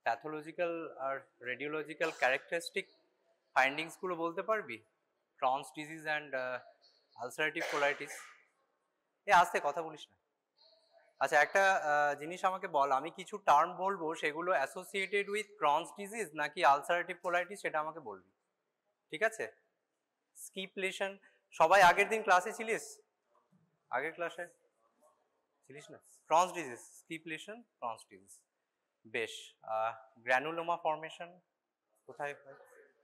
Pathological আর radiological characteristic findings গুলো বলতে পারবি? Crohn's disease and ulcerative colitis. আস্তে কথা বলিস না। আচ্ছা, একটা জিনিস আমাকে বল, আমি কিছু টার্ম বলবো সেগুলো অ্যাসোসিয়েটেড উইথ ক্রনস ডিজিজ নাকি আলসারেটিভ কোলাইটিস সেটা আমাকে বলবি, ঠিক আছে? স্কিপ লেশন, সবাই আগের দিন ক্লাসে ছিলিস? আগের ক্লাসে ছিলিস না? Crohn's disease, skip lesion, Crohn's disease, বেশ। গ্র্যানুলোমা ফর্মেশন কোথায় হয়?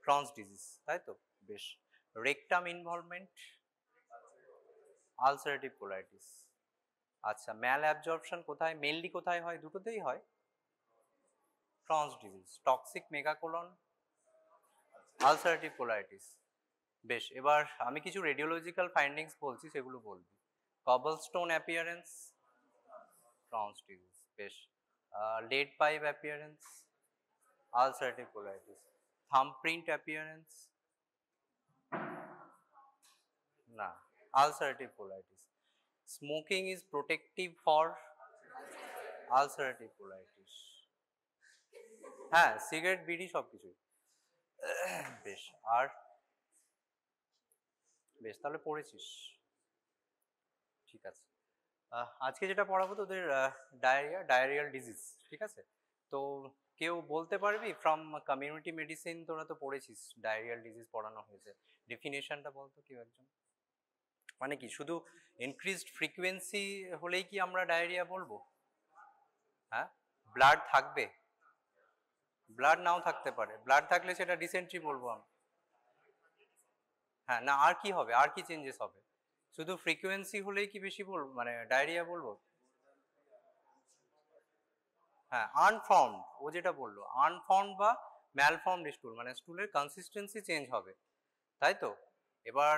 ক্রনস ডিজিজ, তাই তো, বেশ। Rectum involvement, ulcerative colitis. আচ্ছা, ম্যাল অ্যাবজর্পশন কোথায়, মেনলি কোথায় হয়? দুটোতেই হয়, Crohn's disease. Toxic megacolon, ulcerative colitis, বেশ। এবার আমি কিছু রেডিওলজিক্যাল ফাইন্ডিংস বলছি, সেগুলো বলবি। কবলস্টোন অ্যাপিয়ারেন্স, ক্রনস ডিজিজ, বেশ। Lead pipe appearance, ulcerative colitis. Thumbprint appearance, না, ulcerative colitis. Smoking is protective for, ulcerative colitis. হ্যাঁ, সিগারেট, বিড়ি সবকিছুই, বেশ। আর বেশ, তাহলে পড়েছিস, ঠিক আছে। আজকে যেটা পড়াবো তোদের ডায়রিয়া, ডায়রিয়াল ডিজিজ, ঠিক আছে? তো কেউ বলতে পারবি ফ্রম কমিউনিটি মেডিসিন, তোরা তো পড়েছিস ডায়রিয়াল ডিজিজ পড়ানো হয়েছে, ডেফিনেশনটা বলতো কেউ একজন। মানে কি, শুধু ইনক্রিজড ফ্রিকোয়েন্সি হলেই কি আমরা ডায়রিয়া বলবো? হ্যাঁ, ব্লাড থাকবে, ব্লাড নাও থাকতে পারে, ব্লাড থাকলে সেটা ডিসেন্ট্রি বলবো আমি। হ্যাঁ, না, আর কি হবে, আর কি চেঞ্জেস হবে? শুধু ফ্রিকোয়েন্সি হলেই কি বেশি বলবো, মানে ডায়রিয়া বলবো? হ্যাঁ, আনফর্মড, ও যেটা বললো আনফর্মড বা ম্যালফর্মড স্টুল, মানে স্টুলের কনসিস্টেন্সি চেঞ্জ হবে, তাই তো। এবার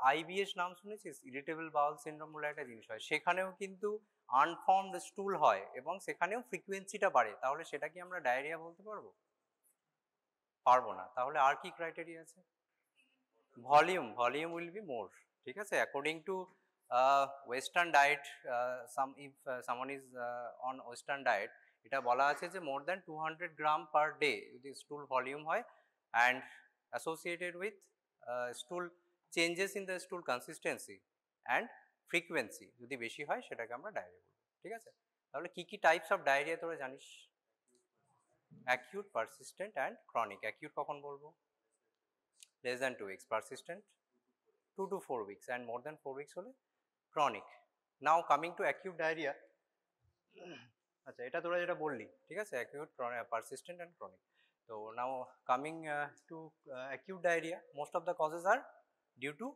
আইবিএস নাম শুনেছিস? ইরিটেবল বাউল সিনড্রোম বলে একটা জিনিস হয়, সেখানেও কিন্তু আনফর্মড স্টুল হয় এবং সেখানেও ফ্রিকোয়েন্সিটা বাড়ে, তাহলে সেটা কি আমরা ডায়রিয়া বলতে পারবো? পারবো না। তাহলে আর কি ক্রাইটেরিয়া আছে? Volume, volume will be more, ঠিক আছে। According to western diet, some if someone is on western diet, এটা বলা আছে যে মোর দ্যান 200 গ্রাম পার ডে যদি স্টুল ভলিউম হয় and associated with স্টুল changes in the স্টুল consistency and frequency যদি বেশি হয়, সেটাকে আমরা ডায়রিয়া বলবো, ঠিক আছে। তাহলে কি কি টাইপস অফ ডায়রিয়া তোরা জানিস? Acute, persistent and chronic. Acute কখন বলবো? less than 2 weeks, persistent 2 to 4 weeks, and more than 4 weeks হলে chronic. Now coming to acute diarrhea, আচ্ছা, এটা তোরা যেটা বললি, ঠিক আছে, acute, persistent and chronic. So now coming to acute diarrhea, most of the causes are due to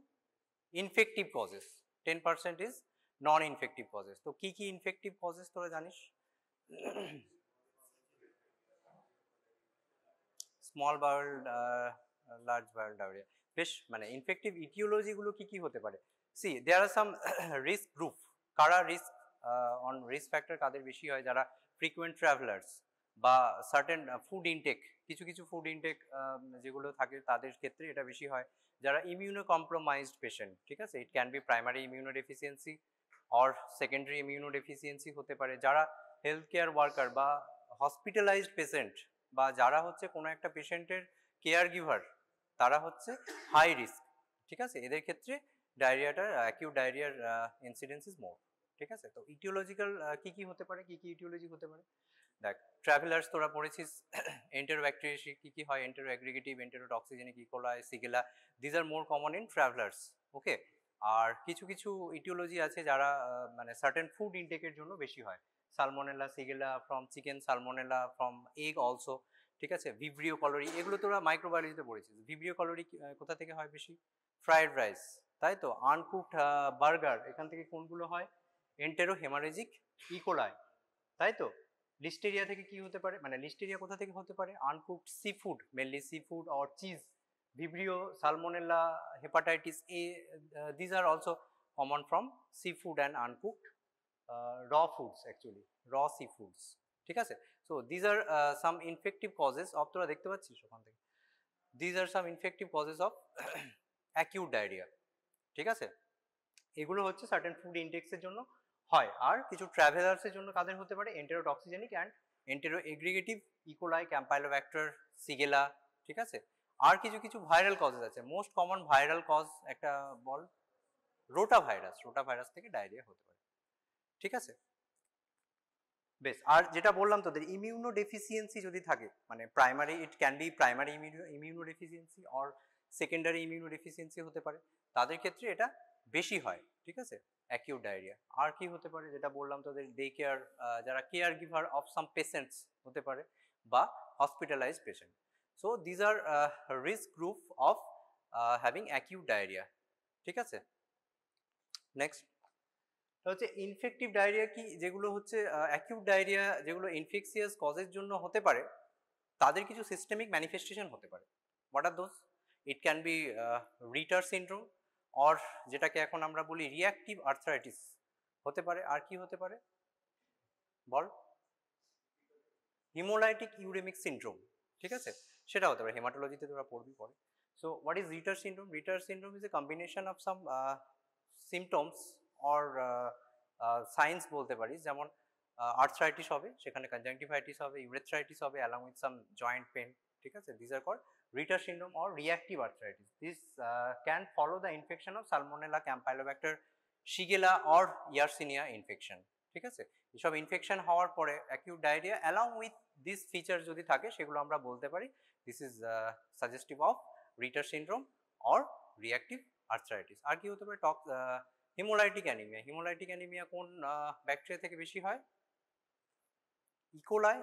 infective causes, 10% is non-infective causes. তো কি কি infective causes তোরা জানিস? স্মল বাউল, লার্জ বাউল ডায়রিয়া, বেশ। মানে ইনফেক্টিভ ইটিওলজি গুলো কি কি হতে পারে? সি দেয়ার আর সাম রিস্ক গ্রুপ। কারা রিস্ক, অন রিস্ক ফ্যাক্টর কাদের বেশি হয়? যারা ফ্রিকুয়েন্ট ট্রাভেলার্স বা সার্টেন ফুড ইনটেক, কিছু কিছু ফুড ইনটেক যেগুলো থাকে তাদের ক্ষেত্রে এটা বেশি হয়। যারা ইমিউনো কম্প্রোমাইজড পেশেন্ট, ঠিক আছে, it can B primary immuno deficiency or secondary immuno deficiency হতে পারে। যারা হেলথ কেয়ার ওয়ার্কার বা হসপিটালাইজড পেশেন্ট বা যারা হচ্ছে কোনো একটা পেশেন্টের কেয়ার গিভার, তারা হচ্ছে হাই রিস্ক, ঠিক আছে। এদের ক্ষেত্রে ডায়রিয়াটার, অ্যাকিউট ডায়রিয়ার ইনসিডেন্স ইজ মোর, ঠিক আছে। তো ইটিওলজিক্যাল কি কি হতে পারে, কি কি ইটিওলজি হতে পারে? দেখ, ট্রাভেলার্স তোরা পড়েছিস, এন্টেরোব্যাকটেরিয়াসি কি কি হয়, entero aggregative, enterotoxigenic, E coli, shigella, these are more common in travellers, okay. আর কিছু কিছু ইটিওলজি আছে যারা মানে সার্টেন ফুড ইনটেকের জন্য বেশি হয়। Salmonella, Shigella from chicken, salmonella from egg also, ঠিক আছে। ভিব্রিও কলোরি, এগুলো তোরা মাইক্রোবায়োলজিতে পড়েছিস। ভিব্রিও কলোরি কোথা থেকে হয় বেশি? ফ্রাইড রাইস, তাই তো। আনকুকড বার্গার, এখান থেকে কোনগুলো হয়? এন্টেরো হেমারেজিক ইকোলাই, তাই তো। লিস্টেরিয়া থেকে কি হতে পারে, মানে লিস্টেরিয়া কোথা থেকে হতে পারে? Uncooked seafood, mainly seafood or cheese. Vibrio, salmonella, hepatitis A, these are also common from seafood and uncooked raw foods, actually raw seafoods, ঠিক আছে। So these are some infective causes of, তোরা দেখতে পাচ্ছিস ওখান থেকে, these are some infective causes of acute diarrhoea, ঠিক আছে। এগুলো হচ্ছে সার্টেন ফুড ইনটেক্সের জন্য হয়। আর কিছু ট্রাভেলার্সের জন্য কাদের হতে পারে? এন্টেরোটক্সিজেনিক অ্যান্ড এন্টেরোএগ্রিগেটিভ ইকোলাই, ক্যাম্পাইলোব্যাক্টার, সিগেলা, ঠিক আছে। আর কিছু কিছু ভাইরাল কজেস আছে, মোস্ট কমন ভাইরাল কজ একটা বল, রোটা ভাইরাস থেকে ডায়রিয়া হতে পারে, ঠিক আছে। বেশ, আর যেটা বললাম তোদের ইমিউনো ডেফিসিয়েন্সি যদি থাকে, মানে primary, it can B primary immuno deficiency or secondary immuno deficiency হতে পারে, তাদের ক্ষেত্রে এটা বেশি হয়, ঠিক আছে, অ্যাকিউট ডায়রিয়া। আর কি হতে পারে যেটা বললাম তোদের, ডে কেয়ার, যারা caregiver of some patients হতে পারে, বা hospitalised patient. So these are risk group of having acute diarrhoea, ঠিক আছে। নেক্সট হচ্ছে ইনফেক্টিভ ডায়রিয়া, কি যেগুলো হচ্ছে অ্যাকিউট ডায়রিয়া, যেগুলো ইনফেকশিয়াস কজের জন্য হতে পারে, তাদের কিছু সিস্টেমিক ম্যানিফেস্টেশন হতে পারে। What are those? It can be Reiter syndrome, or যেটাকে এখন আমরা বলি রিঅ্যাক্টিভ আর্থ্রাইটিস হতে পারে। আর কি হতে পারে বল? হিমোলাইটিক ইউরেমিক সিনড্রোম, ঠিক আছে, সেটা হতে পারে, হেমাটোলজিতে তোরা পড়বি পরে। So what is Reiter syndrome? Reiter syndrome is a combination of some symptoms or signs বলতে পারিস, যেমন আর্থ্রাইটিস হবে, সেখানে কনজাংটিভাইটিস হবে, ইউরেথ্রাইটিস হবে along with some joint pain, ঠিক আছে। This are called Reiter syndrome or reactive arthritis. This can follow the infection of Salmonella, Campylobacter, Shigella or Yersinia infection, ঠিক আছে। এসব ইনফেকশন হওয়ার পরে acute diarrhoea along with this feature যদি থাকে, সেগুলো আমরা বলতে পারি this is suggestive of Reiter syndrome or reactive arthritis. আর কি হতে পারে? Haemolytic anaemia. হিমোলাইটিক অ্যানিমিয়া কোন ব্যাকটেরিয়া থেকে বেশি হয়? E. coli,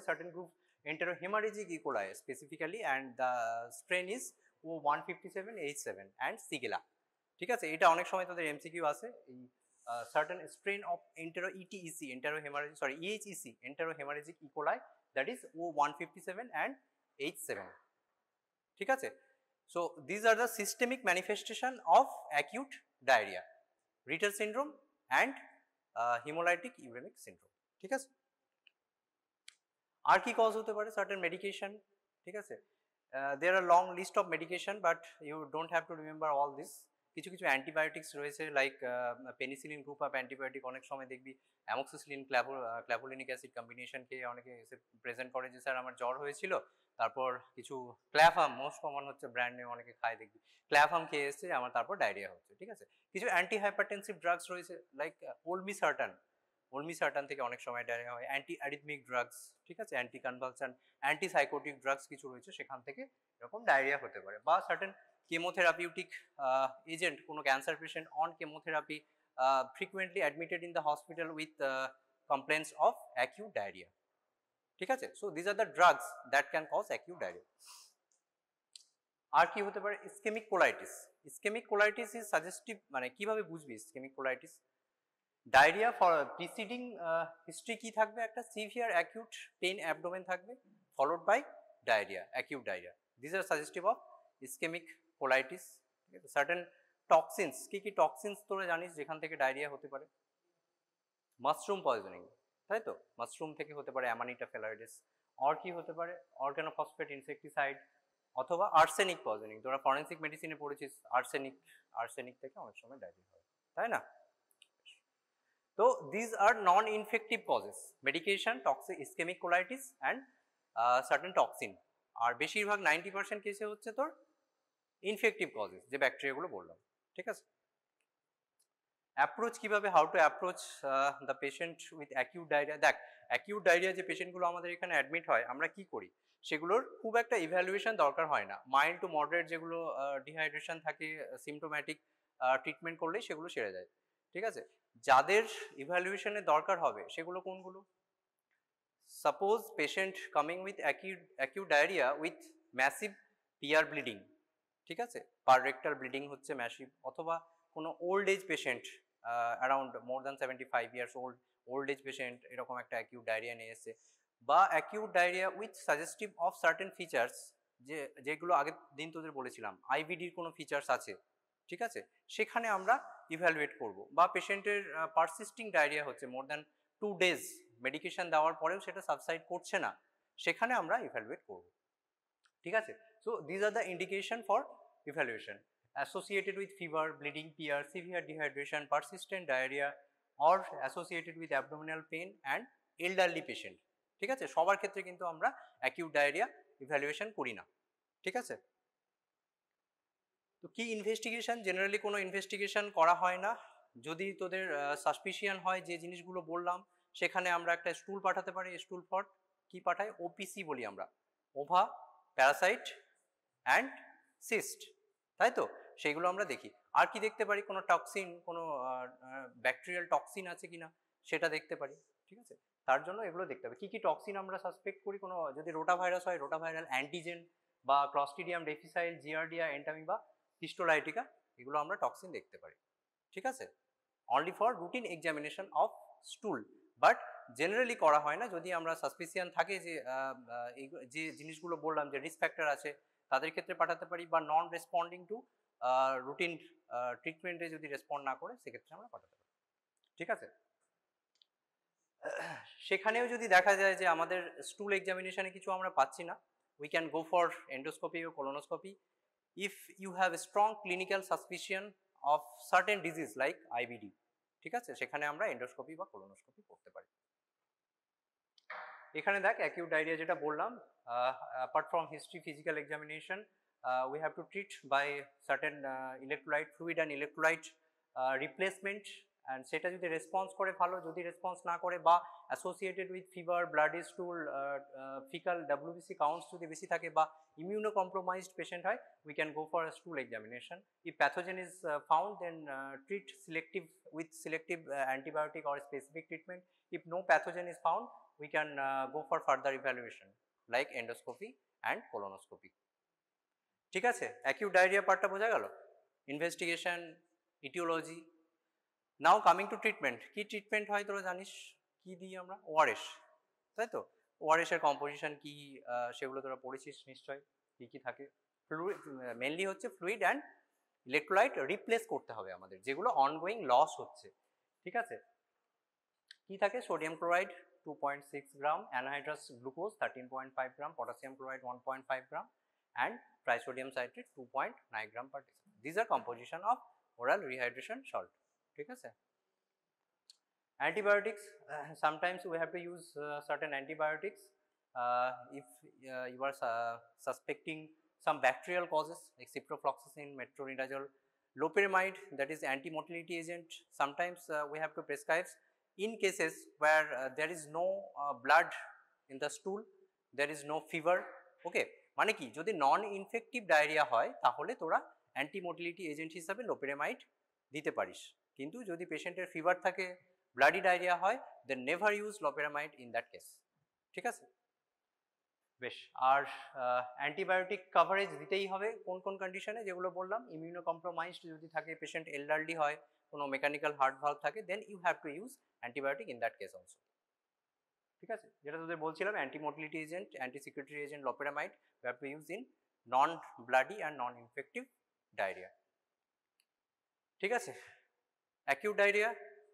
certain group enterohemorrhagic E. coli specifically, and the strain is O157H7 and Shigella, ঠিক আছে। এটা অনেক সময় তোদের এমসিকিউ আছে, এই certain strain of enterohemorrhagic E. coli, that is O157 and H7, ঠিক আছে। So these are the systemic manifestation of acute diarrhea, Ritter syndrome and hemolytic uremic syndrome, ঠিক আছে। আর কি কজ হতে পারে? সার্টেন মেডিকেশন, ঠিক আছে। There are long list of medication, but you don't have to remember all this. কিছু কিছু অ্যান্টিবায়োটিক্স রয়েছে, like penicillin group of antibiotic. অনেক সময় দেখবি অ্যামোক্সিসিলিন, ক্ল্যাভোলিনিক অ্যাসিড কম্বিনেশন খেয়ে অনেকে এসে প্রেজেন্ট করে যে স্যার আমার জ্বর হয়েছিল, তারপর কিছু ক্ল্যাফাম, মোস্ট কমন হচ্ছে ব্র্যান্ড নেম, অনেকে খায় দেখবি, ক্ল্যাফাম খেয়ে এসছে আমার, তারপর ডায়রিয়া হচ্ছে, ঠিক আছে। কিছু অ্যান্টি হাইপারটেনসিভ ড্রাগস রয়েছে, লাইক ওলমিসার্টান থেকে অনেক সময় ডায়রিয়া হয়। অ্যান্টি অ্যারিথমিক ড্রাগস, ঠিক আছে, anti convulsant, anti psychotic drugs কিছু রয়েছে, সেখান থেকে এরকম ডায়রিয়া হতে পারে। বা সার্টেন কেমোথেরাপিউটিক এজেন্ট, কোনো cancer patient on chemotherapy frequently admitted in the hospital with complaints of acute diarrhea, ঠিক আছে। so these are the drugs that can cause acute diarrhea. আর কি হতে পারে? Ischaemic colitis. Ischaemic colitis is suggestive, মানে কিভাবে বুঝবি ischaemic colitis? Diarrhoea for preceding history কি থাকবে? একটা সিভিয়ার অ্যাকিউট পেইন অ্যাবডোমেন থাকবে, followed by diarrhoea, acute diarrhoea. This are suggestive of ischaemic colitis, ঠিক আছে। সার্টেন টক্সিনস, কি কি টক্সিনস তোরা জানিস যেখান থেকে ডায়রিয়া হতে পারে? মাশরুম পয়জনিং, তাই তো, মাশরুম থেকে হতে পারে অ্যামানিটা ফ্যালাইটিস। আর কি হতে পারে? অর্গানোফসফেট ইনসেকটিসাইড, অথবা আর্সেনিক পয়জনিং। তোরা ফরেন্সিক মেডিসিনে পড়েছিস, আর্সেনিক থেকে অনেক সময় ডায়রিয়া হয়, তাই না? তো these are non infective causes, medication, toxic, ischaemic colitis and certain toxin. আর বেশিরভাগ 90% কেসে হচ্ছে তোর ইনফেক্টিভ কজেস, যে ব্যাকটেরিয়াগুলো বললাম, ঠিক আছে। অ্যাপ্রোচ কিভাবে, how to approach the patient with acute diarrhoea? দেখ, অ্যাকিউট ডায়রিয়া যে পেশেন্টগুলো আমাদের এখানে অ্যাডমিট হয়, আমরা কি করি, সেগুলোর খুব একটা ইভ্যালুয়েশন দরকার হয় না। মাইল্ড টু মডারেট যেগুলো ডিহাইড্রেশন থাকে, সিমটোম্যাটিক ট্রিটমেন্ট করলেই সেগুলো সেরে যায়, ঠিক আছে। যাদের ইভ্যালুয়েশনের দরকার হবে সেগুলো কোনগুলো? Suppose patient coming with acute diarrhoea with massive PR bleeding, ঠিক আছে, পার রেক্টাল ব্লিডিং হচ্ছে ম্যাসিভ, অথবা কোনো old age patient, around more than 75 years old age patient এরকম একটা অ্যাকিউট ডায়রিয়া নিয়ে এসছে, বা acute diarrhoea with suggestive of certain features, যেগুলো আগের দিন তোদের বলেছিলাম আইভিডির কোনো ফিচার্স আছে, ঠিক আছে, সেখানে আমরা ইভ্যালুয়েট করব। বা পেশেন্টের পারসিস্টিং ডায়রিয়া হচ্ছে মোর দ্যান 2 days, মেডিকেশন দেওয়ার পরেও সেটা সাবসাইড করছে না, সেখানে আমরা ইভ্যালুয়েট করব, ঠিক আছে। So these are the indication for evaluation associated with fever, bleeding, PR, severe dehydration, persistent diarrhea, or associated with abdominal pain and elderly patient, ঠিক আছে, সবার ক্ষেত্রে কিন্তু আমরা অ্যাকিউট ডায়রিয়া ইভ্যালুয়েশন করি না। ঠিক আছে, তো কি ইনভেস্টিগেশন, জেনারেলি কোনো ইনভেস্টিগেশন করা হয় না। যদি তোদের সাসপিশিয়ান হয় যে জিনিসগুলো বললাম, সেখানে আমরা একটা স্টুল পাঠাতে পারি। স্টুল ফর কি পাঠাই, ওপিসি বলি আমরা, ওভা প্যারাসাইট অ্যান্ড সিস্ট, তাই তো, সেইগুলো আমরা দেখি। আর কি দেখতে পারি, কোনো টক্সিন, কোনো ব্যাকটেরিয়াল টক্সিন আছে কিনা সেটা দেখতে পারি। ঠিক আছে, তার জন্য এগুলো দেখতে হবে। কি কি টক্সিন আমরা সাসপেক্ট করি, কোনো যদি রোটা ভাইরাস হয়, রোটা ভাইরাল অ্যান্টিজেন বা ক্লস্ট্রিডিয়াম ডিফিসাইল, জিয়ারডিয়া, এন্টামিবা, হিস্টোলাইটিকা, এগুলো আমরা টক্সিন দেখতে পারি। ঠিক আছে, only for routine examination of স্টুল, but generally করা হয় না। যদি আমরা সাসপিশিয়ান থাকে যে জিনিসগুলো বললাম যে রিস্ক ফ্যাক্টর আছে, তাদের ক্ষেত্রে পাঠাতে পারি, বা নন রেসপন্ডিং টু রুটিন ট্রিটমেন্টে যদি রেসপন্ড না করে সেক্ষেত্রে আমরা পাঠাতে পারি। ঠিক আছে, সেখানেও যদি দেখা যায় যে আমাদের স্টুল এক্সামিনেশনে কিছু আমরা পাচ্ছি না, we can go for endoscopy or colonoscopy if you have a strong clinical suspicion of certain disease like IBD. ঠিক আছে, সেখানে আমরা এন্ডোস্কোপি বা কোলোনোস্কোপি করতে পারি। এখানে দেখ অ্যাকিউট ডায়রিয়া যেটা বললাম, apart from history physical examination, we have to treat by certain electrolyte, fluid and electrolyte replacement, and সেটা যদি রেসপন্স করে ভালো, যদি রেসপন্স না করে বা associated with fever, bloody স্টুল, faecal WBC counts যদি বেশি থাকে বা ইমিউনো কম্প্রোমাইজড পেশেন্ট হয়, we can go for a stool examination. If pathogen is found, then treat selective with selective antibiotic or specific treatment. If no pathogen is found, we can go for further evaluation like endoscopy and colonoscopy. ঠিক আছে, acute diarrhoea পার্টটা বোঝা গেল, investigation, aetiology. Now coming to treatment. কি treatment হয় তোরা জানিস, কি দিই আমরা, ওআরএস, তাই তো। ওআরএস এর কম্পোজিশন কি সেগুলো তোরা পড়েছিস নিশ্চয়, কি কি থাকে। ফ্লুইড, মেনলি হচ্ছে ফ্লুইড অ্যান্ড ইলেকট্রোলাইট রিপ্লেস করতে হবে আমাদের, যেগুলো অনগোয়িং লস হচ্ছে। ঠিক আছে, কি থাকে, sodium chloride 2.6 gram, anhydrous glucose 13.5 gram, potassium chloride 1.5 gram, and trisodium citrate 2.9 gram per deciliter. These are composition of oral rehydration salt. ঠিক আছে, antibiotics, sometimes we have to use certain antibiotics if you are suspecting some bacterial causes like ciprofloxacin, metronidazole, loperamide, that is anti-motility agent. Sometimes we have to prescribe in cases where there is no blood in the stool, there is no fever. Okay, মানে কি, যদি নন infective diarrhoea হয় তাহলে তোরা অ্যান্টিমোটিলিটি agent হিসাবে loperamide দিতে পারিস, কিন্তু যদি পেশেন্টের ফিভার থাকে, ব্লাডি ডায়রিয়া হয়, then never use loperamide in that case. ঠিক আছে, বেশ। আর অ্যান্টিবায়োটিক কাভারেজ দিতেই হবে কোন কোন কন্ডিশনে, যেগুলো বললাম, ইমিউনো কম্প্রোমাইজড যদি থাকে, পেশেন্ট এলডারলি হয়, কোনো মেকানিক্যাল হার্ট ভালভ থাকে, then you have to use antibiotic in that case also. ঠিক আছে, যেটা তোদের বলছিলাম, antimotility agent, antisecretory agent, loperamide, you have to use in non bloody and non infective diarrhoea. ঠিক আছে, অ্যাকিউট ডায়রিয়া,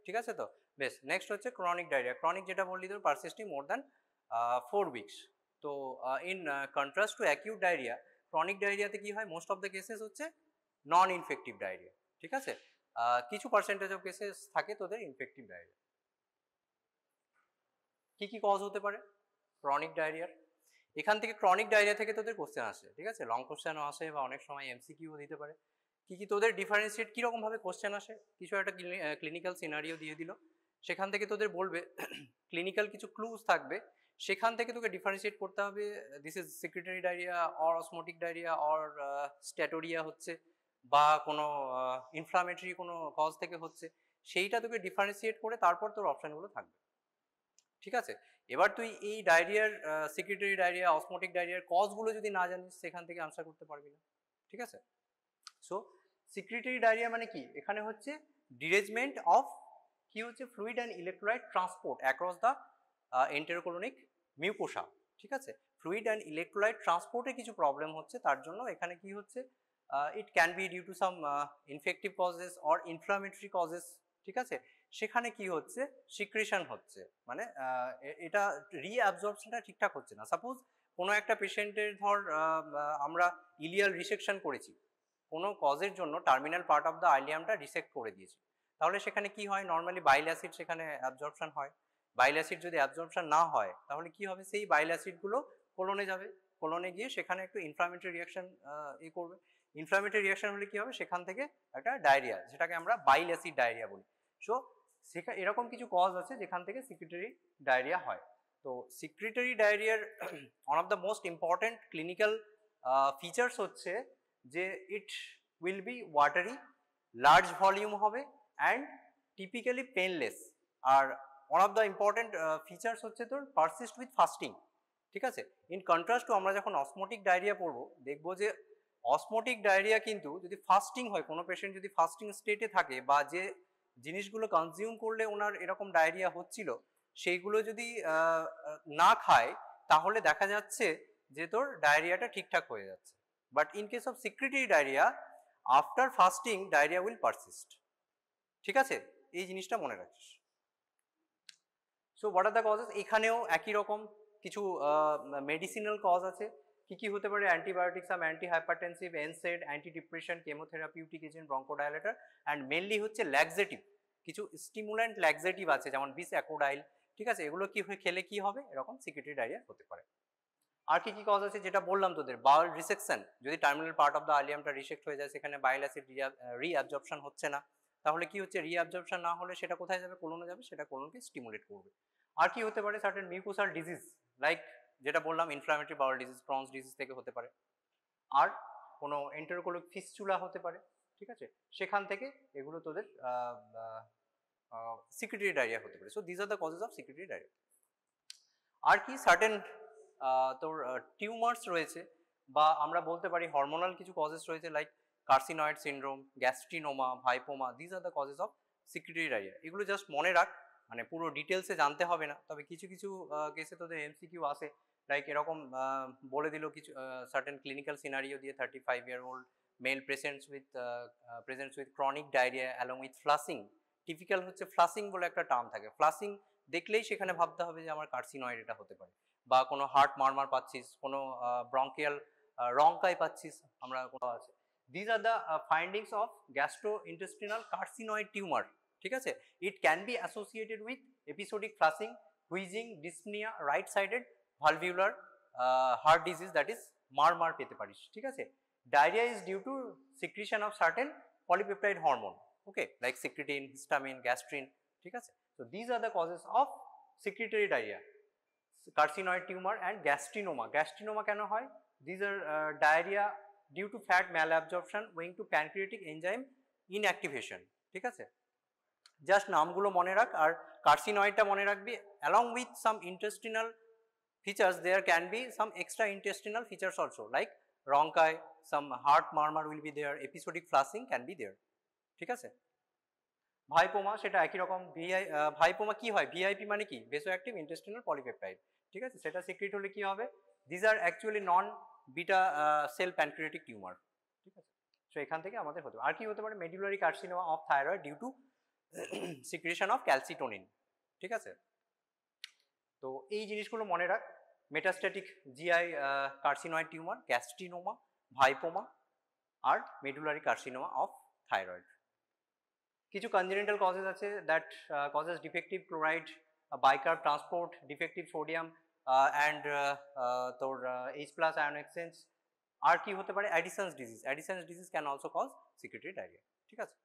ঠিক আছে তো, বেশ। নেক্সট হচ্ছে ক্রনিক ডায়রিয়া। ক্রনিক যেটা বললি তোর পারসিস্টিং মোর দ্যান 4 weeks। তো in contrast to acute diarrhoea, chronic ডায়রিয়াতে কি হয়, মোস্ট অফ দ্য কেসেস হচ্ছে নন ইনফেক্টিভ ডায়রিয়া। ঠিক আছে, কিছু পার্সেন্টেজ অফ কেসেস থাকে তোদের ইনফেক্টিভ ডায়রিয়া। কি কি কজ হতে পারে ক্রনিক ডায়রিয়ার, এখান থেকে ক্রনিক ডায়রিয়া থেকে তোদের কোশ্চেন আসে। ঠিক আছে, লং কোশ্চেনও আসে বা অনেক সময় এমসিকিউ দিতে পারে। কি কি তোদের ডিফারেন্সিয়েট কীরকম ভাবে কোশ্চেন আসে, কিছু একটা ক্লিনিক্যাল সিনারিও দিয়ে দিল, সেখান থেকে তোদের বলবে ক্লিনিক্যাল কিছু ক্লুজ থাকবে, সেখান থেকে তোকে ডিফারেন্সিয়েট করতে হবে, this is secretory diarrhoea or osmotic diarrhoea or steatorrhoea হচ্ছে, বা কোনো ইনফ্লামেটরি কোনো কজ থেকে হচ্ছে, সেইটা তোকে ডিফারেন্সিয়েট করে তারপর তোর অপশানগুলো থাকবে। ঠিক আছে, এবার তুই এই ডায়রিয়ার, সিক্রেটারি ডায়রিয়া, অসমোটিক ডায়রিয়ার কজগুলো যদি না জানিস, সেখান থেকে আনসার করতে পারবি না। ঠিক আছে, সো সিক্রেটারি ডায়রিয়া মানে কি, এখানে হচ্ছে ডিরেজমেন্ট অফ কি হচ্ছে, fluid and electrolyte transport across the enterocolonic mucosa. ঠিক আছে, ফ্লুইড অ্যান্ড ইলেকট্রোলাইট ট্রান্সপোর্টে কিছু প্রবলেম হচ্ছে, তার জন্য এখানে কি হচ্ছে, it can be due to some infective causes or inflammatory causes. ঠিক আছে, সেখানে কি হচ্ছে, সিক্রেশন হচ্ছে, মানে এটা রিঅ্যাবজর্পশনটা ঠিকঠাক হচ্ছে না। সাপোজ কোনো একটা পেশেন্টের ধর আমরা ইলিয়াল রিসেকশন করেছি, কোনো কজের জন্য terminal part of the আইলিয়ামটা resect করে দিয়েছি, তাহলে সেখানে কি হয়, নর্মালি বাইল অ্যাসিড সেখানে অ্যাবজর্পশন হয়, বাইল অ্যাসিড যদি অ্যাবজর্পশন না হয় তাহলে কি হবে, সেই বাইল অ্যাসিডগুলো কোলনে যাবে, কোলনে গিয়ে সেখানে একটু ইনফ্লামেটরি রিয়াকশন করবে। ইনফ্লামেটরি রিয়াকশন হলে কি হবে, সেখান থেকে একটা ডায়রিয়া, যেটাকে আমরা বাইল অ্যাসিড ডায়রিয়া বলি। সো এরকম কিছু কজ আছে যেখান থেকে সিক্রেটরি ডায়রিয়া হয়। তো সিক্রেটরি ডায়রিয়ার one of the most important clinical features হচ্ছে যে it will be watery, large volume হবে অ্যান্ড টিপিক্যালি পেনলেস। আর one of the important features হচ্ছে তোর পারসিস্ট উইথ ফাস্টিং, ঠিক আছে। ইন কন্ট্রাস্ট টু আমরা যখন অসমোটিক ডায়রিয়া পড়বো, দেখবো যে অসমোটিক ডায়রিয়া কিন্তু যদি ফাস্টিং হয়, কোনো পেশেন্ট যদি ফাস্টিং স্টেটে থাকে বা যে জিনিসগুলো কনজিউম করলে ওনার এরকম ডায়রিয়া হচ্ছিল সেইগুলো যদি না খায়, তাহলে দেখা যাচ্ছে যে তোর ডায়রিয়াটা ঠিকঠাক হয়ে যাচ্ছে। But in case of secretory diarrhoea, after fasting diarrhoea will persist, ঠিক আছে, এই জিনিসটা মনে রাখিস। So what are the causes, এখানেও একই রকম কিছু মেডিসিনাল কজ আছে। কি কি হতে পারে, antibiotic, some anti hypertensive, এনসেড, anti depression, chemotherapeutic agent, bronchodilator, and mainly হচ্ছে ল্যাক্সেটিভ, কিছু স্টিমুল্যান্ট ল্যাক্সেটিভ আছে যেমন বিস অ্যাকোডাইল, ঠিক আছে। এগুলো কি খেলে কি হবে, এরকম সিক্রেটরি ডায়রিয়া হতে পারে। আর কি কি কজ আছে যেটা বললাম তোদের, বাউল রিসেকশন, যদি terminal part of the আলিয়ামটা resect হয়ে যায়, সেখানে বাইল অ্যাসিড রিঅ্যাবজর্পশন হচ্ছে না, তাহলে কি হচ্ছে, রিঅ্যাবজর্পশন না হলে সেটা কোথায় যাবে, কোলনে যাবে, সেটা কোলনকে স্টিমুলেট করবে। আর কি হতে পারে, সার্টেন মিউকোসাল ডিজিজ, লাইক যেটা বললাম inflammatory bowel disease, Crohn's disease থেকে হতে পারে। আর কোনো এন্টেরোকোলিক ফিস্চুলা হতে পারে, ঠিক আছে, সেখান থেকে এগুলো তোদের সিক্রেটরি ডায়রিয়া হতে পারে। So this are the causes of secretory diarrhoea. আর কি, সার্টেন তোর টিউমার্স রয়েছে, বা আমরা বলতে পারি হরমোনাল কিছু কজেস রয়েছে, like carcinoid syndrome, gastrinoma, VIPoma, this are the causes of secretory diarrhoea. এগুলো জাস্ট মনে রাখ, মানে পুরো ডিটেলসে জানতে হবে না, তবে কিছু কিছু কেসে তোদের এমসিকিউ আসে, লাইক এরকম বলে দিল কিছু সার্টেন ক্লিনিক্যাল সিনারিও দিয়ে, 35-year-old male presents with chronic diarrhoea along with flushing. Typical হচ্ছে ফ্লাসিং বলে একটা টার্ম থাকে, ফ্লাসিং দেখলেই সেখানে ভাবতে হবে যে আমার কার্সিনয়েড এটা হতে পারে, বা কোনো হার্ট মারমার পাচ্ছিস, কোনো ব্রঙ্কিয়াল রঙ্কাই পাচ্ছিস, আমরা কোনো আছে। This are the findings of gastrointestinal carcinoid tumour, ঠিক আছে। It can be associated with episodic flushing, wheezing, dyspnoea, right sided valvular heart disease, that is murmur পেতে পারিস, ঠিক আছে। Diarrhoea is due to secretion of certain polypeptide hormone, okay, like secretin, histamine, gastrin, ঠিক আছে। So these are the causes of secretory diarrhea, carcinoid tumor and gastrinoma. Gastrinoma কেন হয়? These are diarrhea due to fat malabsorption owing to pancreatic enzyme inactivation, ঠিক আছে। Just নামগুলো মনে রাখ, আর কার্সিনয়েডটা মনে রাখবি। along with some intestinal features there can be some extra intestinal features also, like rhonchi, some heart murmur will be there, episodic flushing can be there, ঠিক আছে। ভাইপোমা সেটা একই রকম, ভাইপোমা কি হয়, ভিআইপি মানে কি, ভেসো অ্যাক্টিভ ইন্টেস্টিনাল পলিপেপটাইড, ঠিক আছে, সেটা সিক্রেট হলে কি হবে, this are actually non beta cell pancreatic tumour, ঠিক আছে। সো এখান থেকে আমাদের হতে পারে। আর কি হতে পারে, medullary carcinoma of thyroid due to secretion of calcitonin, ঠিক আছে। তো এই জিনিসগুলো মনে রাখ, metastatic GI carcinoid tumour, gastrinoma, VIPoma, আর মেডুলারি কার্সিনোমা অফ থাইরয়েড। কিছু কনজেনিটাল কজেস আছে, that causes defective chloride, bicarb transport, defective sodium and তোর H+ আয়ন এক্সচেঞ্জ। আর কি হতে পারে, Addison's disease, Addison's disease can also cause secretory diarrhoea, ঠিক আছে।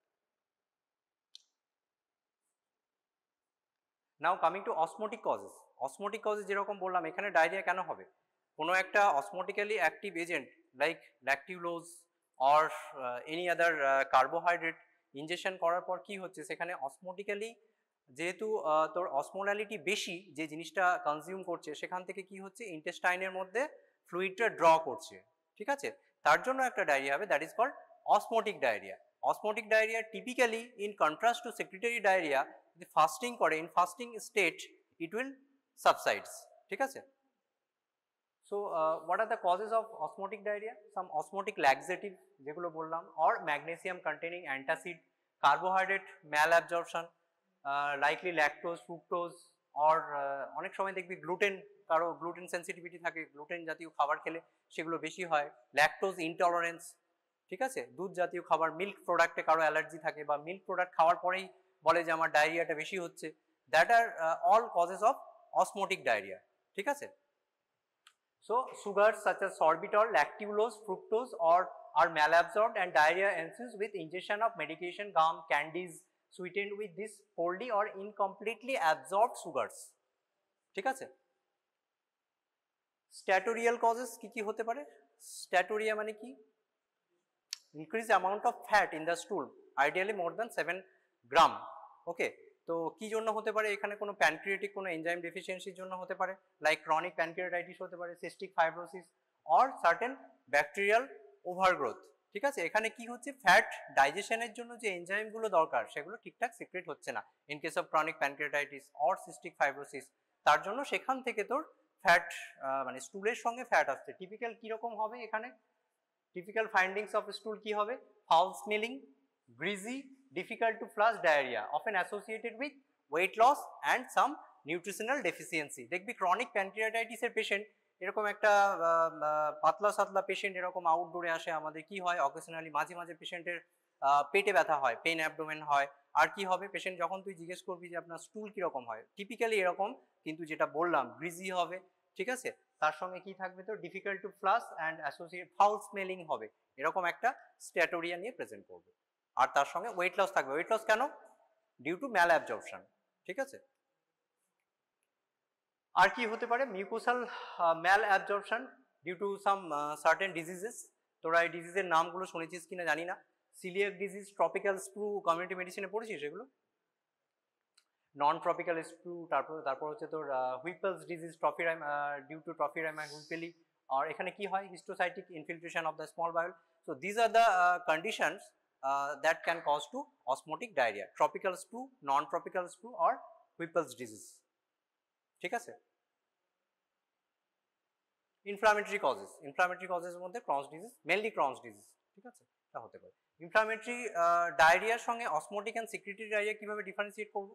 Now coming to osmotic causes. Osmotic causes যেরকম বললাম, এখানে ডায়রিয়া কেন হবে, কোনো একটা osmotically active agent like lactulose or any other carbohydrate injection করার পর কি হচ্ছে, সেখানে অসমোটিক্যালি যেহেতু তোর অসমোলালিটি বেশি, যে জিনিসটা কনজিউম করছে সেখান থেকে কি হচ্ছে, ইন্টেস্টাইনের মধ্যে ফ্লুইডটা ড্র করছে, ঠিক আছে, তার জন্য একটা ডায়রিয়া হবে, that is called osmotic diarrhoea. Osmotic diarrhoea typically in contrast to secretory diarrhoea, যদি ফাস্টিং করে, in fasting state it will subsides, ঠিক আছে। So what are the causes of osmotic diarrhea? Some osmotic laxative যেগুলো বললাম, or magnesium containing antacid, carbohydrate malabsorption, likely lactose, fructose, or অনেক সময় দেখবি gluten, কারো গ্লুটেন সেন্সিটিভিটি থাকে, গ্লুটেন জাতীয় খাবার খেলে সেগুলো বেশি হয়, ল্যাকটোজ ইনটলারেন্স, ঠিক আছে, দুধ জাতীয় খাবার, মিল্ক প্রোডাক্টে কারো অ্যালার্জি থাকে, বা মিল্ক প্রোডাক্ট খাওয়ার পরেই বলে যে আমার ডায়রিয়াটা বেশি হচ্ছে, that are all causes of osmotic diarrhea, ঠিক আছে? So sugars such as sorbitol, lactulose, fructose are malabsorbed and diarrhea ensues with ingestion of medication, gum, candies sweetened with this poorly or incompletely absorbed sugars, ঠিক আছে? Statorial causes কি হতে পারে? Staturia মানে কি? Increased amount of fat in the stool, ideally more than 7 gram. Okay, তো কি জন্য হতে পারে? এখানে কোনো প্যানক্রিয়াটিক কোনো এনজাইম ডেফিসিয়েন্সির জন্য হতে পারে, লাইক ক্রনিক প্যানক্রিয়াটাইটিস হতে পারে, cystic fibrosis or certain bacterial overgrowth, ঠিক আছে? এখানে কি হচ্ছে, ফ্যাট ডাইজেশনের জন্য যে এনজাইমগুলো দরকার সেগুলো ঠিকঠাক সিক্রেট হচ্ছে না in case of chronic pancreatitis or cystic fibrosis, তার জন্য সেখান থেকে তোর ফ্যাট মানে স্টুলের সঙ্গে ফ্যাট আসছে। টিপিক্যাল কিরকম হবে এখানে? Typical findings of stool কি হবে? Foul smelling, greasy, difficult to flush diarrhea, often associated with weight loss and some nutritional deficiency. দেখবি chronic pancreatitis এর পেশেন্ট এরকম একটা পাতলা সাতলা পেশেন্ট এরকম আউটডোরে আসে আমাদের, কি হয় অকেশনালি মাঝে মাঝে পেশেন্টের পেটে ব্যথা হয়, পেন অ্যাবডোমেন হয়, আর কি হবে পেশেন্ট যখন তুই জিজ্ঞেস করবি যে আপনার স্টুল কিরকম হয়, টিপিক্যালি এরকম, কিন্তু যেটা বললাম গ্রিজি হবে, ঠিক আছে? তার সঙ্গে কি থাকবে, তো difficult to flush and associate foul smelling হবে, এরকম একটা স্ট্যাটোরিয়া নিয়ে প্রেজেন্ট করবে। আর তার সঙ্গে ওয়েট লস থাকবে। ওয়েট লস কেন? ডিউ টু ম্যাল অ্যাবজর্পশন, ঠিক আছে? আর কি হতে পারে? Mucosal malabsorption due to some certain diseases. তোরা এই ডিজিজের নামগুলো শুনেছিস কিনা জানি না। Coeliac disease, tropical sprue, community মেডিসিনে পড়েছিস এগুলো? নন ট্রপিক্যাল স্প্রু, তারপর হচ্ছে তোর Whipple's disease, due to Tropheryma whipplei, আর এখানে কি হয়, histiocytic infiltration of the small bowel. So these are the conditions that can cause to osmotic diarrhea, tropical sprue, non-tropical sprue or Whipple's disease, ঠিক আছে? Inflammatory causes মধ্যে Crohn's disease, mainly Crohn's disease, ঠিক আছে, এটা হতে পারে। Inflammatory ডায়রিয়ার সঙ্গে osmotic and secretory diarrhoea কিভাবে ডিফারেন্সিয়েট করব?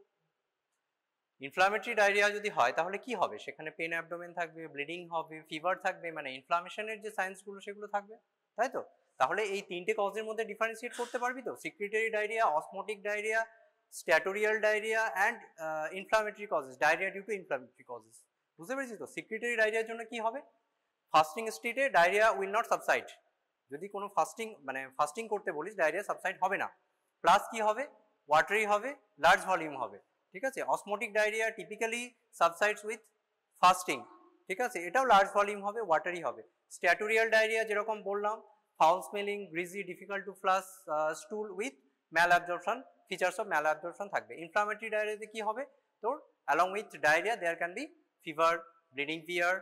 ইনফ্লামেটরি ডায়রিয়া যদি হয় তাহলে কি হবে, সেখানে পেন অ্যাবডোমেন থাকবে, ব্লিডিং হবে, ফিভার থাকবে, মানে ইনফ্লামেশনের যে সাইন্সগুলো সেগুলো থাকবে, তাই তো? তাহলে এই তিনটে কজের মধ্যে ডিফারেন্সিয়েট করতে পারবি তো, secretory diarrhoea, osmotic diarrhoea, steatorrhoeal diarrhoea and inflammatory causes, diarrhoea due to inflammatory causes. বুঝতে পেরেছি তো? সিক্রেটরি ডায়রিয়ার জন্য কি হবে, ফাস্টিং স্টেটে ডায়রিয়া উইল নট সাবসাইড, যদি কোনো ফাস্টিং করতে বলিস ডায়রিয়া সাবসাইড হবে না, প্লাস কি হবে, ওয়াটারি হবে, লার্জ ভলিউম হবে, ঠিক আছে? Osmotic diarrhoea typically সাবসাইডস with fasting, ঠিক আছে, এটাও লার্জ ভলিউম হবে, ওয়াটারি হবে। স্ট্যাটোরিয়াল ডায়রিয়া যেরকম বললাম, foul smelling, greasy, difficult to flush stool with malabsorption, features of malabsorption থাকবে। ইনফ্লামেটরি ডায়রিয়াতে কি হবে তোর, along with diarrhoea there can be fever, bleeding PR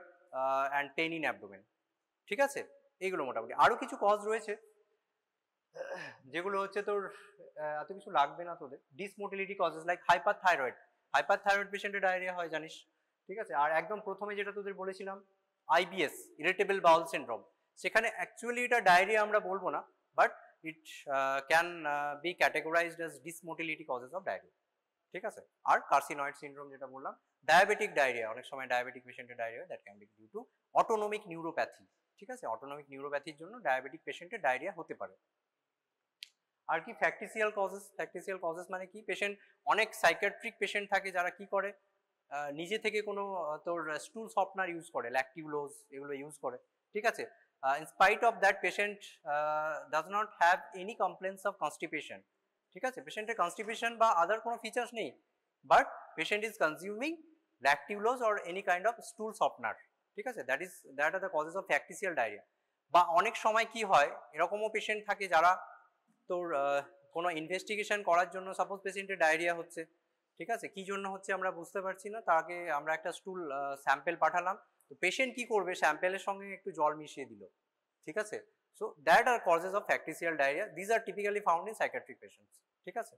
and pain in abdomen, ঠিক আছে? এইগুলো মোটামুটি। আরও কিছু কজ রয়েছে যেগুলো হচ্ছে তোর এত কিছু লাগবে না তোদের। ডিসমোটিলিটি কজেস লাইক হাইপারথাইরয়েড পেশেন্টের ডায়রিয়া হয় জানিস, ঠিক আছে? আর একদম প্রথমে যেটা তোদের বলেছিলাম আইবিএস, ইরিটেবল বাউল সিনড্রোম, সেখানে অ্যাকচুয়ালি এটা ডায়রিয়া আমরা বলবো না, but it can be categorised as dysmotility causes of diarrhoea, ঠিক আছে? আর কার্সিনয়েড সিনড্রোম যেটা বললাম, ডায়াবেটিক ডায়রিয়া, অনেক সময় ডায়াবেটিক পেশেন্টের diarrhoea that can be due to autonomic neuropathy, ঠিক আছে? অটোনমিক নিউরোপ্যাথির জন্য ডায়াবেটিক পেশেন্টের ডায়রিয়া হতে পারে। আর কি ফ্যাকটিসিয়াল কজেস মানে কি, পেশেন্ট, অনেক সাইকিয়াট্রিক পেশেন্ট থাকে যারা কি করে, নিজে থেকে কোনো তোর স্টুল সফটনার ইউজ করে, ল্যাকটিউলোজ এগুলো ইউজ করে, ঠিক আছে? In spite of that patient does not have any complaints of constipation, ঠিক আছে? পেশেন্টের কনস্টিপেশন বা আদার কোনো ফিচার্স নেই, but patient is consuming lactulose or any kind of stool softener, ঠিক আছে? That are the causes of factitious diarrhoea. বা অনেক সময় কি হয়, এরকমও পেশেন্ট থাকে যারা তোর কোনো ইনভেস্টিগেশন করার জন্য, সাপোজ পেশেন্টের ডায়রিয়া হচ্ছে, ঠিক আছে, কি জন্য হচ্ছে আমরা বুঝতে পারছি না, তাকে আমরা একটা স্টুল স্যাম্পেল পাঠালাম, তো পেশেন্ট কি করবে, স্যাম্পেলের সঙ্গে একটু জল মিশিয়ে দিল, ঠিক আছে? So that are causes of factitious diarrhoea, these are typically found in psychiatric patients, ঠিক আছে?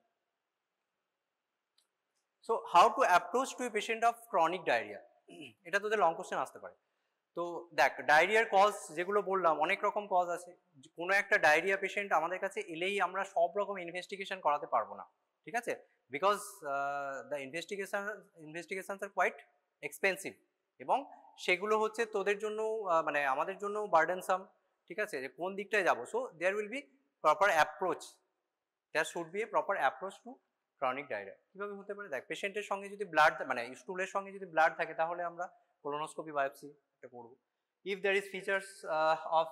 So how to approach to a patient of chronic diarrhoea, এটা তোদের লং কোশ্চেন আসতে পারে। তো দেখ, ডায়রিয়ার কজ যেগুলো বললাম, অনেক রকম কজ আছে। কোনো একটা ডায়রিয়া পেশেন্ট আমাদের কাছে এলেই আমরা সব রকম ইনভেস্টিগেশন করাতে পারবো না, ঠিক আছে? Because the investigations are quite expensive, এবং সেগুলো হচ্ছে তোদের জন্য মানে আমাদের জন্য বার্ডেনসাম, ঠিক আছে, যে কোন দিকটায় যাবো। So there will be proper approach, there should be a proper approach to chronic diarrhoea কিভাবে হতে পারে? দেখ, পেশেন্টের সঙ্গে যদি ব্লাড মানে স্টুলের সঙ্গে যদি ব্লাড থাকে তাহলে আমরা কোলোনোস্কোপি বায়োপসি এটা করব। If there is features of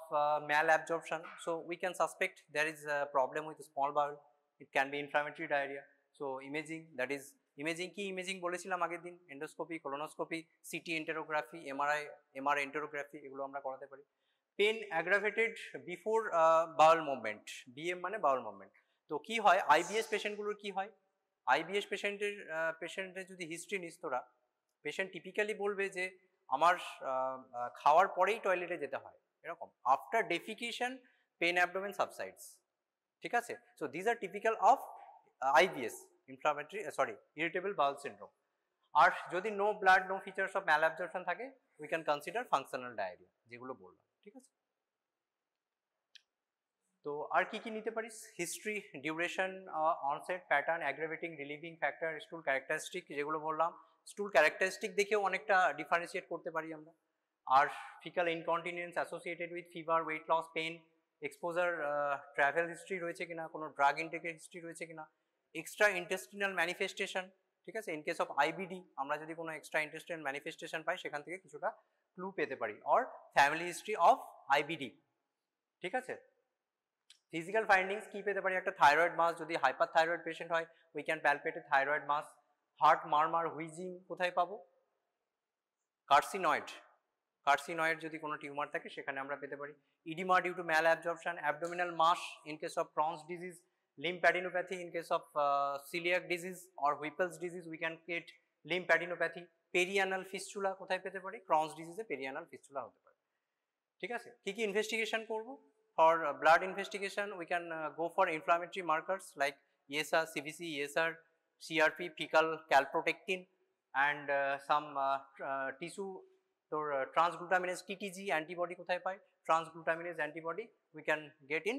malabsorption, so we can suspect there is a problem with the small bowel. It can be inflammatory diarrhea. So imaging, that is imaging কি imaging বলেছিলাম আগের দিন, endoscopy, colonoscopy, city এন্টেরোগ্রাফি, MRI এন্টেরোগ্রাফি এগুলো আমরা করাতে পারি। Pen aggravated before bowel movement, BM মানে bowel movement. তো কি হয় আইবিএস পেশেন্টগুলোর কি হয়, আইবিএস পেশেন্টের যদি হিস্ট্রি নিস তোরা, পেশেন্ট টিপিক্যালি বলবে যে আমার খাওয়ার পরেই টয়লেটে যেতে হয় এরকম, after defecation pain abdomen subsides, ঠিক আছে। So these are typical of IBS, inflammatory irritable bowel syndrome. আর যদি no blood no features of malabsorption থাকে, we can consider functional diarrhoea, যেগুলো বললাম, ঠিক আছে। তো আর কি কি নিতে পারিস, history, duration, onset, pattern, অ্যাগ্রাভেটিং, relieving factor, স্টুল characteristic যেগুলো বললাম, স্টুল ক্যারেক্টারিস্টিক দেখেও অনেকটা ডিফারেন্সিয়েট করতে পারি আমরা। আর faecal incontinence associated with fever, weight loss, pain, exposure, travel history রয়েছে কিনা, কোনো ড্রাগ ইনটেকের হিস্ট্রি রয়েছে কিনা, এক্সট্রা ইন্টেস্টিনাল ম্যানিফেস্টেশন, ঠিক আছে। ইন কেস অফ আইবিডি আমরা যদি কোনো এক্সট্রা ইন্টেস্টিনাল ম্যানিফেস্টেশন পাই সেখান থেকে কিছুটা ক্লু পেতে পারি, or family history of IBD, ঠিক আছে। ফিজিক্যাল ফাইন্ডিংস কি পেতে পারি, একটা থাইরয়েড মাস, যদি হাইপার থাইরয়েড পেশেন্ট হয় we can palpate a thyroid mass. Heart murmur, wheezing কোথায় পাবো, কার্সিনয়েড যদি কোনো টিউমার থাকে সেখানে আমরা পেতে পারি। Oedema due to malabsorption, abdominal mass in case of Crohn's disease, lymphadenopathy in case of celiac disease or Whipple's disease we can get lymphadenopathy, perianal fistula কোথায় পেতে পারি, ক্রনস ডিজিজে perianal fistula হতে পারে, ঠিক আছে। কি কি ইনভেস্টিগেশন করব, for blood investigation we can go for inflammatory markers like ESR, CBC, ESR, CRP, fecal calprotectin and some tissue তোর transglutaminase TTG antibody কোথায় পাই, transglutaminase antibody we can get in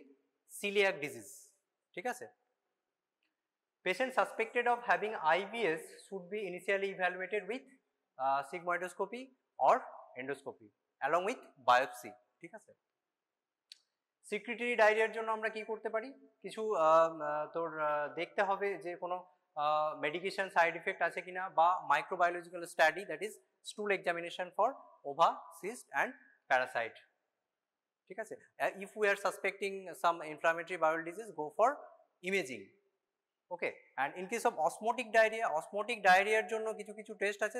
celiac disease, ঠিক আছে। Patient suspected of having IBS should be initially evaluated with sigmoidoscopy or endoscopy along with biopsy, ঠিক আছে। Secretary ডায়রিয়ার জন্য আমরা কি করতে পারি, কিছু তোর দেখতে হবে যে কোনো মেডিকেশন সাইড ইফেক্ট আছে কিনা, বা microbiological study, that is stool examination for ova, cyst and parasite, ঠিক আছে। If we are suspecting some inflammatory bowel disease, go for imaging, okay. And in case of osmotic ডায়রিয়ার জন্য কিছু কিছু test আছে,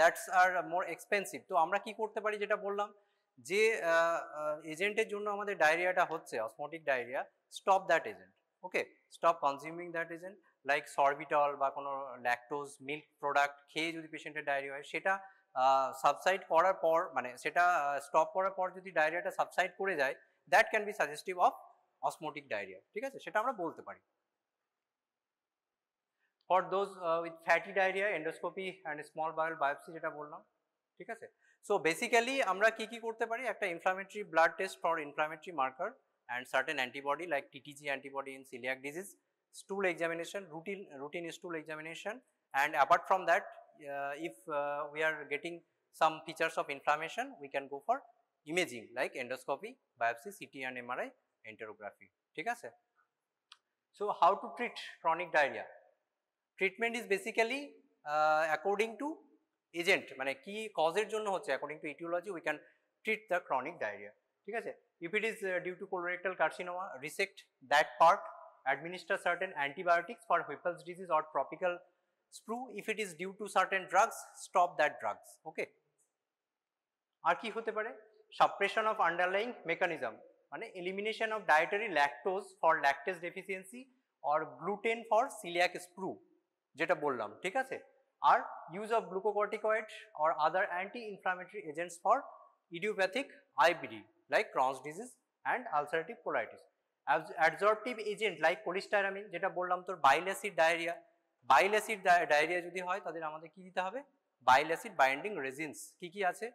দ্যাটস আর মোর এক্সপেন্সিভ। তো আমরা কি করতে পারি, যেটা বললাম যে এজেন্টের জন্য আমাদের ডায়রিয়াটা হচ্ছে osmotic diarrhoea, stop that agent, okay, stop consuming that agent like sorbitol বা কোনো ল্যাকটোজ মিল্ক প্রোডাক্ট খেয়ে যদি পেশেন্টের ডায়রিয়া হয়, সেটা সাবসাইড করার পর, মানে সেটা স্টপ করার পর যদি ডায়রিয়াটা সাবসাইড করে যায়, that can B suggestive of osmotic diarrhoea, ঠিক আছে, সেটা আমরা বলতে পারি। For those with fatty diarrhoea, endoscopy and small Baul biopsy যেটা বললাম, ঠিক আছে। সো বেসিক্যালি আমরা কি কি করতে পারি, একটা inflammatory blood test for inflammatory marker and certain antibody like TTG antibody in celiac disease, stool examination, routine stool examination, and apart from that if we are getting some features of inflammation we can go for imaging like endoscopy, biopsy, CT and MRI enterography, ঠিক আছে। So how to treat chronic diarrhea? Treatment is basically according to agent, মানে কি কজের জন্য হচ্ছে, according to etiology we can treat the chronic diarrhea, ঠিক আছে। If it is due to colorectal carcinoma, resect that part, administer certain antibiotics for Whipple's disease or tropical sprue. If it is due to certain drugs, stop that drugs, okay. আর কি হতে পারে, suppression of underlying mechanism, মানে elimination of dietary lactose for lactase deficiency or gluten for celiac sprue যেটা বললাম, ঠিক আছে। আর use of glucocorticoid or other anti-inflammatory agents for idiopathic IBD like Crohn's disease and ulcerative colitis. Adsorptive agent like cholestyramine যেটা বললাম তোর bile acid diarrhea যদি হয় তাদের আমাদের কি দিতে হবে, bile acid binding resins কি কি আছে,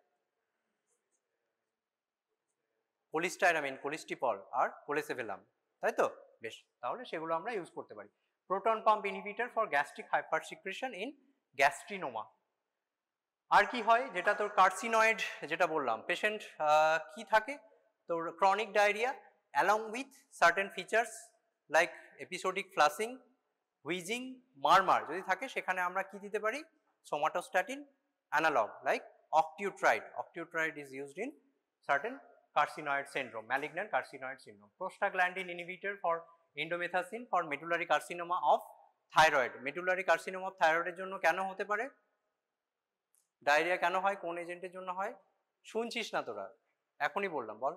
cholestyramine, cholestypol আর cholecalciferol, তাই তো, বেশ, তাহলে সেগুলো আমরা ইউজ করতে পারি। proton pump inhibitor for gastric hypersecretion in গ্যাস্ট্রিনোমা। আর কি হয়, যেটা তোর কার্সিনয়েড যেটা বললাম, পেশেন্ট কি থাকে তোর chronic diarrhoea along with certain features like episodic flushing, wheezing, murmur যদি থাকে সেখানে আমরা কি দিতে পারি, somatostatin analogue like octreotide. Octreotide is used in certain carcinoid syndrome, malignant carcinoid syndrome. Prostaglandin inhibitor for endomethacin for medullary carcinoma of thyroid. Medullary carcinoma of thyroid এর জন্য কেন হতে পারে, ডায়রিয়া কেন হয়, কোন এজেন্টের জন্য হয়, শুনছিস না তোরা, এখনই বললাম, বল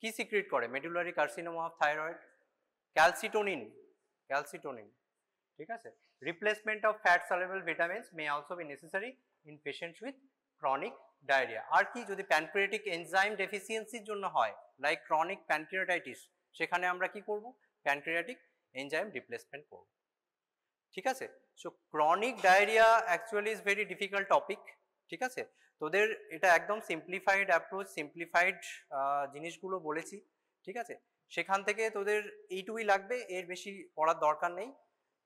কি সিক্রেট করে medullary carcinoma of thyroid, calcitonin, calcitonin, ঠিক আছে। Replacement of fat soluble vitamins may also be necessary in patients with chronic diarrhoea. আর কি, যদি প্যানক্রিয়াটিক এনজাইম ডেফিসিয়েন্সির জন্য হয় লাইক ক্রনিক প্যানক্রিয়াটাইটিস, সেখানে আমরা কি করব, প্যানক্রিয়াটিক এনজাইম রিপ্লেসমেন্ট করব, ঠিক আছে। So chronic diarrhoea actually is very difficult topic, ঠিক আছে। তোদের এটা একদম সিম্পলিফাইড অ্যাপ্রোচ, সিম্পলিফাইড জিনিসগুলো বলেছি, ঠিক আছে। সেখান থেকে তোদের এইটুকুই লাগবে, এর বেশি পড়ার দরকার নেই।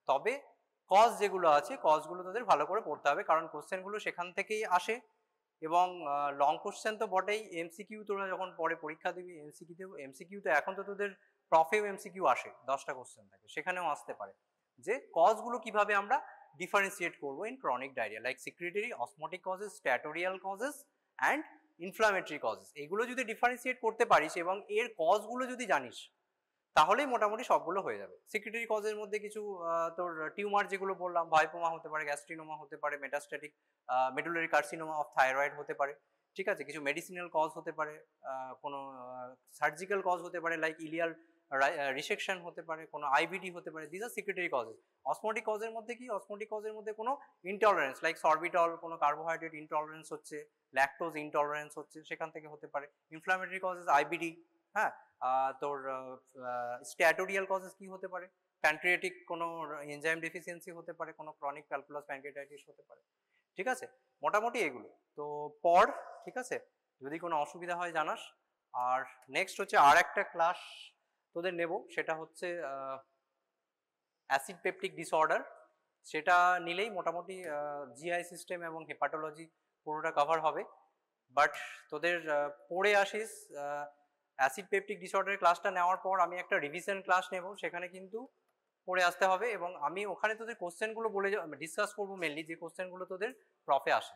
তবে কজ যেগুলো আছে, কজগুলো তোদের ভালো করে পড়তে হবে, কারণ কোশ্চেনগুলো সেখান থেকেই আসে। এবং লং কোশ্চেন তো বটেই, এমসিকিউ তোরা যখন পরে পরীক্ষা দিবি এমসিকিউ তো এখন তো তোদের প্রফেও এমসিকিউ আসে, 10টা কোশ্চেন থাকে, সেখানেও আসতে পারে যে কজগুলো কিভাবে আমরা ডিফারেন্সিয়েট করবো in chronic diarrhoea, like secretory, osmotic causes, steatorrhoeal causes and inflammatory causes. এইগুলো যদি ডিফারেন্সিয়েট করতে পারিস এবং এর কজগুলো যদি জানিস, তাহলেই মোটামুটি সবগুলো হয়ে যাবে। সিক্রেটরি কজের মধ্যে কিছু তোর টিউমার যেগুলো বললাম, ভাইপোমা হতে পারে, গ্যাস্ট্রিনোমা হতে পারে, metastatic medullary carcinoma of thyroid হতে পারে, ঠিক আছে। কিছু মেডিসিনাল কজ হতে পারে, কোনো সার্জিক্যাল কজ হতে পারে লাইক ইলিয়াল রিসেকশন হতে পারে, কোনো আইবিডি হতে পারে, this are secretory causes. Osmotic কজের মধ্যে কি, অসমোটিক কজের মধ্যে কোনো ইনটলারেন্স লাইক সরবিটল, কোনো কার্বোহাইড্রেট ইনটলারেন্স হচ্ছে, ল্যাকটোজ ইনটলারেন্স হচ্ছে, সেখান থেকে হতে পারে। ইনফ্লামেটরি কজেস আইবিডি, হ্যাঁ। তোর স্ট্যাটোরিয়াল কজেস কি হতে পারে, প্যানক্রিয়াটিক কোনো এনজাইম ডেফিসিয়েন্সি হতে পারে, কোনো ক্রনিক ক্যালকুলাস প্যানক্রিয়াটাইটিস হতে পারে, ঠিক আছে। মোটামুটি এগুলো তো পড়, ঠিক আছে। যদি কোনো অসুবিধা হয় জানাস। আর নেক্সট হচ্ছে আর একটা ক্লাস তোদের নেব, সেটা হচ্ছে অ্যাসিড পেপটিক ডিসঅর্ডার। সেটা নিলেই মোটামুটি জিআই সিস্টেম এবং হেপাটোলজি পুরোটা কভার হবে। বাট তোদের পড়ে আসিস, অ্যাসিড পেপটিক ডিসঅর্ডারের ক্লাসটা নেওয়ার পর আমি একটা রিভিশন ক্লাস নেব, সেখানে কিন্তু পড়ে আসতে হবে, এবং আমি ওখানে তোদের কোশ্চেনগুলো বলে ডিসকাস করবো মেনলি, যে কোশ্চেনগুলো তোদের প্রফে আসে।